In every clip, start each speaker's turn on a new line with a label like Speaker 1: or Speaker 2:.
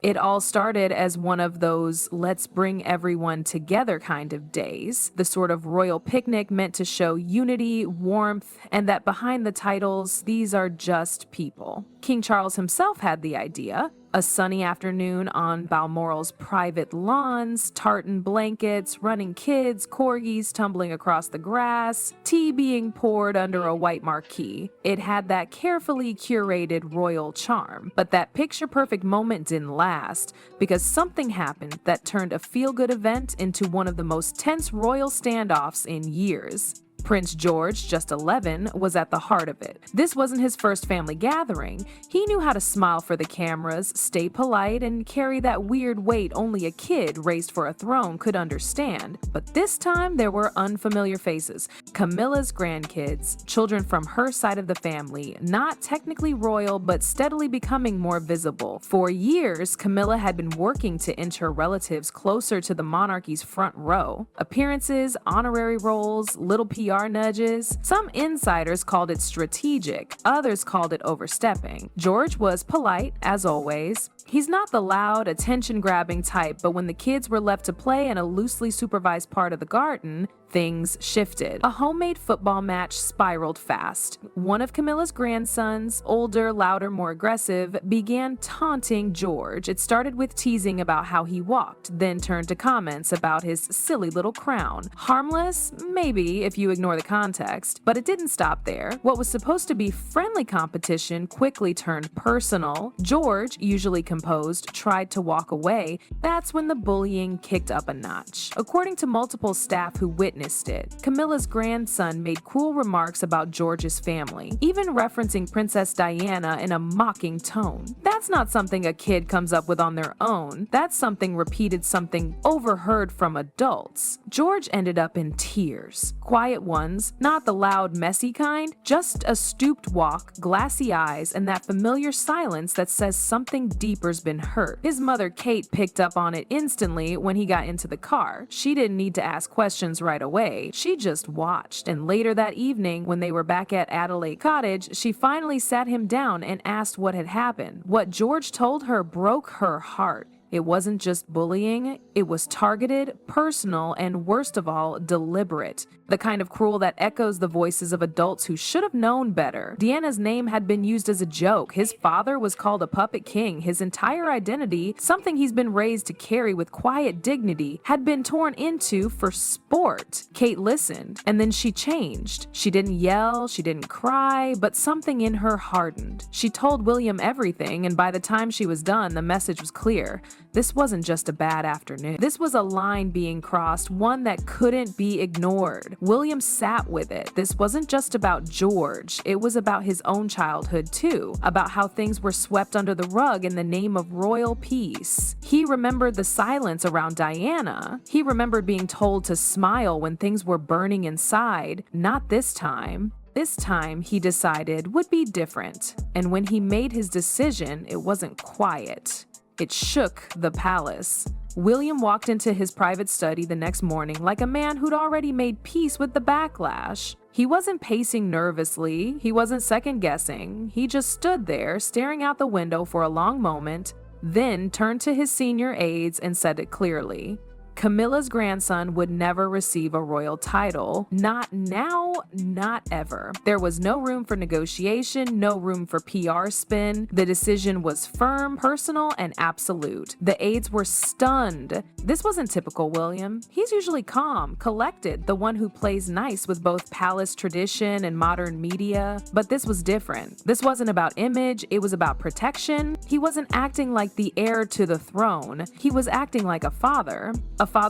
Speaker 1: It all started as one of those let's bring everyone together kind of days, the sort of royal picnic meant to show unity, warmth, and that behind the titles, these are just people. King Charles himself had the idea. A sunny afternoon on Balmoral's private lawns, tartan blankets, running kids, corgis tumbling across the grass, tea being poured under a white marquee. It had that carefully curated royal charm. But that picture-perfect moment didn't last, because something happened that turned a feel-good event into one of the most tense royal standoffs in years. Prince George, just 11, was at the heart of it. This wasn't his first family gathering. He knew how to smile for the cameras, stay polite, and carry that weird weight only a kid raised for a throne could understand. But this time, there were unfamiliar faces. Camilla's grandkids, children from her side of the family, not technically royal, but steadily becoming more visible. For years, Camilla had been working to inch her relatives closer to the monarchy's front row. Appearances, honorary roles, little PR nudges. Some insiders called it strategic, others called it overstepping. George was polite, as always. He's not the loud, attention-grabbing type, but when the kids were left to play in a loosely supervised part of the garden, things shifted. A homemade football match spiraled fast. One of Camilla's grandsons, older, louder, more aggressive, began taunting George. It started with teasing about how he walked, then turned to comments about his silly little crown. Harmless? Maybe, if you ignore the context. But it didn't stop there. What was supposed to be friendly competition quickly turned personal. George, usually composed, tried to walk away. That's when the bullying kicked up a notch. According to multiple staff who witnessed it, Camilla's grandson made cruel remarks about George's family, even referencing Princess Diana in a mocking tone. That's not something a kid comes up with on their own. That's something repeated, something overheard from adults. George ended up in tears. Quiet ones, not the loud, messy kind, just a stooped walk, glassy eyes, and that familiar silence that says something deeper's been hurt. His mother, Kate, picked up on it instantly when he got into the car. She didn't need to ask questions right away. She just watched. And later that evening, when they were back at Adelaide Cottage, she finally sat him down and asked what had happened. What George told her broke her heart. It wasn't just bullying, it was targeted, personal, and worst of all, deliberate. The kind of cruel that echoes the voices of adults who should have known better. Deanna's name had been used as a joke. His father was called a puppet king. His entire identity, something he's been raised to carry with quiet dignity, had been torn into for sport. Kate listened, and then she changed. She didn't yell, she didn't cry, but something in her hardened. She told William everything, and by the time she was done, the message was clear. This wasn't just a bad afternoon. This was a line being crossed, one that couldn't be ignored. William sat with it. This wasn't just about George. It was about his own childhood too, about how things were swept under the rug in the name of royal peace. He remembered the silence around Diana. He remembered being told to smile when things were burning inside. Not this time. This time, he decided, would be different. And when he made his decision, it wasn't quiet. It shook the palace. William walked into his private study the next morning like a man who'd already made peace with the backlash. He wasn't pacing nervously, he wasn't second-guessing. He just stood there, staring out the window for a long moment, then turned to his senior aides and said it clearly. Camilla's grandson would never receive a royal title. Not now, not ever. There was no room for negotiation, no room for PR spin. The decision was firm, personal, and absolute. The aides were stunned. This wasn't typical William. He's usually calm, collected, the one who plays nice with both palace tradition and modern media. But this was different. This wasn't about image, it was about protection. He wasn't acting like the heir to the throne. He was acting like a father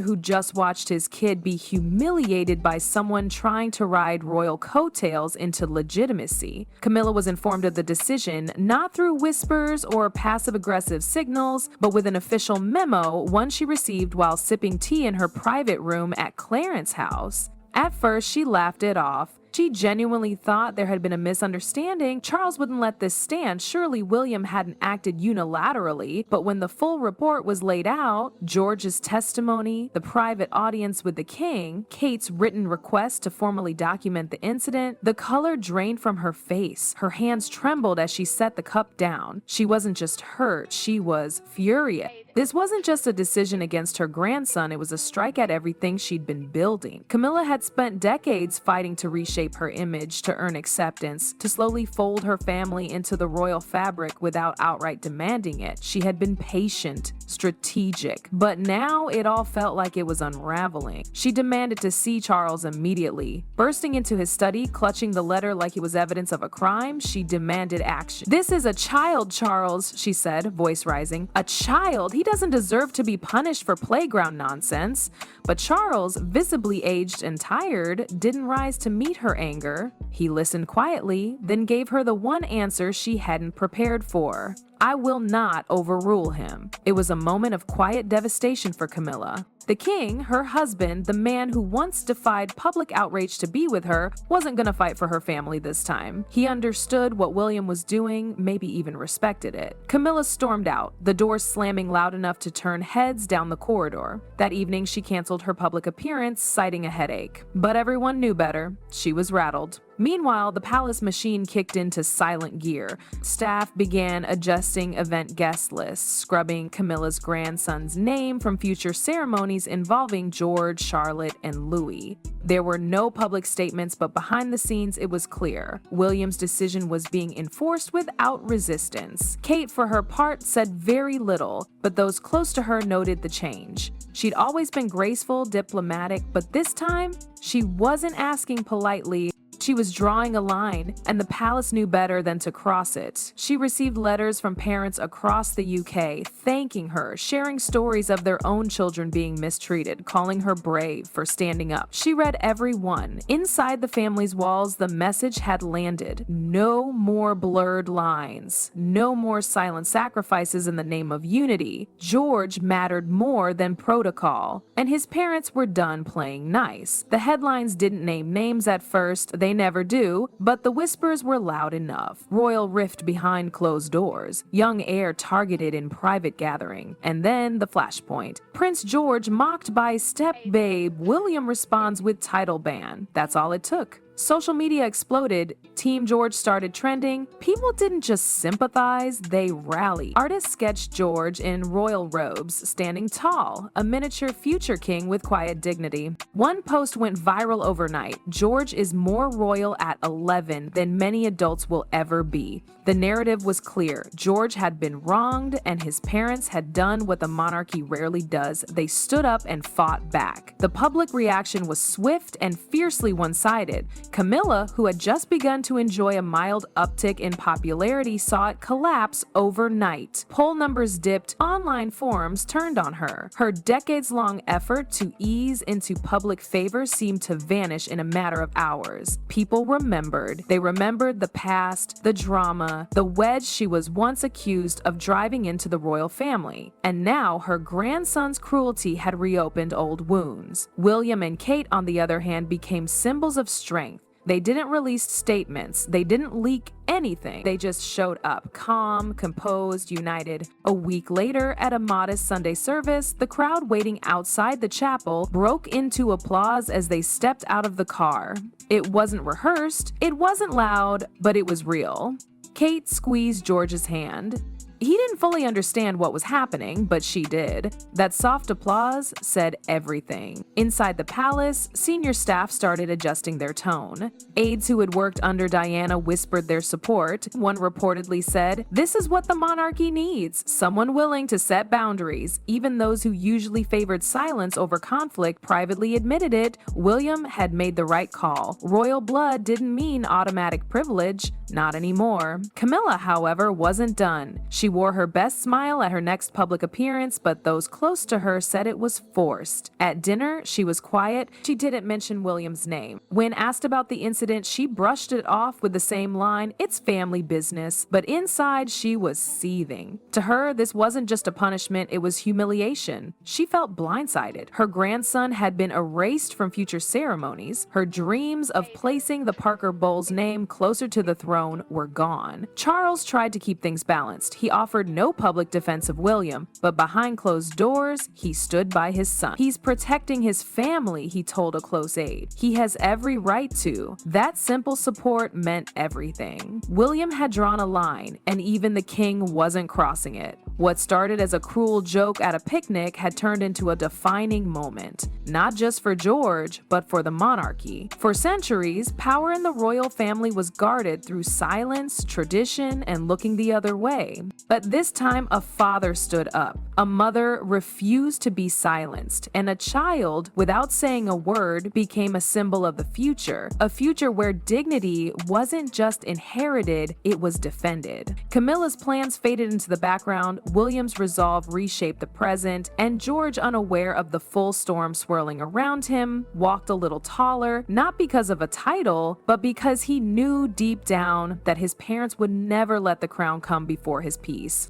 Speaker 1: who just watched his kid be humiliated by someone trying to ride royal coattails into legitimacy. Camilla was informed of the decision not through whispers or passive-aggressive signals, but with an official memo, one she received while sipping tea in her private room at Clarence's house. At first, she laughed it off. She genuinely thought there had been a misunderstanding. Charles wouldn't let this stand. Surely William hadn't acted unilaterally, but when the full report was laid out, George's testimony, the private audience with the king, Kate's written request to formally document the incident, the color drained from her face. Her hands trembled as she set the cup down. She wasn't just hurt, she was furious. This wasn't just a decision against her grandson, it was a strike at everything she'd been building. Camilla had spent decades fighting to reshape her image, to earn acceptance, to slowly fold her family into the royal fabric without outright demanding it. She had been patient, strategic, but now it all felt like it was unraveling. She demanded to see Charles immediately. Bursting into his study, clutching the letter like it was evidence of a crime, she demanded action. "This is a child, Charles," she said, voice rising. "A child? He doesn't deserve to be punished for playground nonsense." But Charles, visibly aged and tired, didn't rise to meet her anger. He listened quietly, then gave her the one answer she hadn't prepared for. "I will not overrule him." It was a moment of quiet devastation for Camilla. The king, her husband, the man who once defied public outrage to be with her, wasn't gonna fight for her family this time. He understood what William was doing, maybe even respected it. Camilla stormed out, the door slamming loud enough to turn heads down the corridor. That evening, she canceled her public appearance, citing a headache. But everyone knew better. She was rattled. Meanwhile, the palace machine kicked into silent gear. Staff began adjusting event guest lists, scrubbing Camilla's grandson's name from future ceremonies involving George, Charlotte, and Louis. There were no public statements, but behind the scenes it was clear. William's decision was being enforced without resistance. Kate, for her part, said very little, but those close to her noted the change. She'd always been graceful, diplomatic, but this time, she wasn't asking politely. She was drawing a line, and the palace knew better than to cross it. She received letters from parents across the UK, thanking her, sharing stories of their own children being mistreated, calling her brave for standing up. She read every one. Inside the family's walls, the message had landed. No more blurred lines. No more silent sacrifices in the name of unity. George mattered more than protocol, and his parents were done playing nice. The headlines didn't name names at first. They never do, but the whispers were loud enough. Royal rift behind closed doors, young heir targeted in private gathering, and then the flashpoint. Prince George mocked by step babe, William responds with title ban. That's all it took. Social media exploded. Team George started trending. People didn't just sympathize, they rallied. Artists sketched George in royal robes, standing tall, a miniature future king with quiet dignity. One post went viral overnight. "George is more royal at 11 than many adults will ever be." The narrative was clear. George had been wronged, and his parents had done what the monarchy rarely does. They stood up and fought back. The public reaction was swift and fiercely one-sided. Camilla, who had just begun to enjoy a mild uptick in popularity, saw it collapse overnight. Poll numbers dipped, online forums turned on her. Her decades-long effort to ease into public favor seemed to vanish in a matter of hours. People remembered. They remembered the past, the drama, the wedge she was once accused of driving into the royal family. And now her grandson's cruelty had reopened old wounds. William and Kate, on the other hand, became symbols of strength. They didn't release statements. They didn't leak anything. They just showed up, calm, composed, united. A week later, at a modest Sunday service, the crowd waiting outside the chapel broke into applause as they stepped out of the car. It wasn't rehearsed, it wasn't loud, but it was real. Kate squeezed George's hand. He didn't fully understand what was happening, but she did. That soft applause said everything. Inside the palace, senior staff started adjusting their tone. Aides who had worked under Diana whispered their support. One reportedly said, "This is what the monarchy needs, someone willing to set boundaries." Even those who usually favored silence over conflict privately admitted it. William had made the right call. Royal blood didn't mean automatic privilege. Not anymore. Camilla, however, wasn't done. She She wore her best smile at her next public appearance, but those close to her said it was forced. At dinner, she was quiet. She didn't mention William's name. When asked about the incident, she brushed it off with the same line, "It's family business," but inside she was seething. To her, this wasn't just a punishment, it was humiliation. She felt blindsided. Her grandson had been erased from future ceremonies. Her dreams of placing the Parker Bowles name closer to the throne were gone. Charles tried to keep things balanced. He offered no public defense of William, but behind closed doors, he stood by his son. He's protecting his family, he told a close aide. He has every right to. That simple support meant everything. William had drawn a line, and even the king wasn't crossing it. What started as a cruel joke at a picnic had turned into a defining moment, not just for George, but for the monarchy. For centuries, power in the royal family was guarded through silence, tradition, and looking the other way. But this time, a father stood up. A mother refused to be silenced, and a child, without saying a word, became a symbol of the future. A future where dignity wasn't just inherited, it was defended. Camilla's plans faded into the background, William's resolve reshaped the present, and George, unaware of the full storm swirling around him, walked a little taller, not because of a title, but because he knew deep down that his parents would never let the crown come before his peace.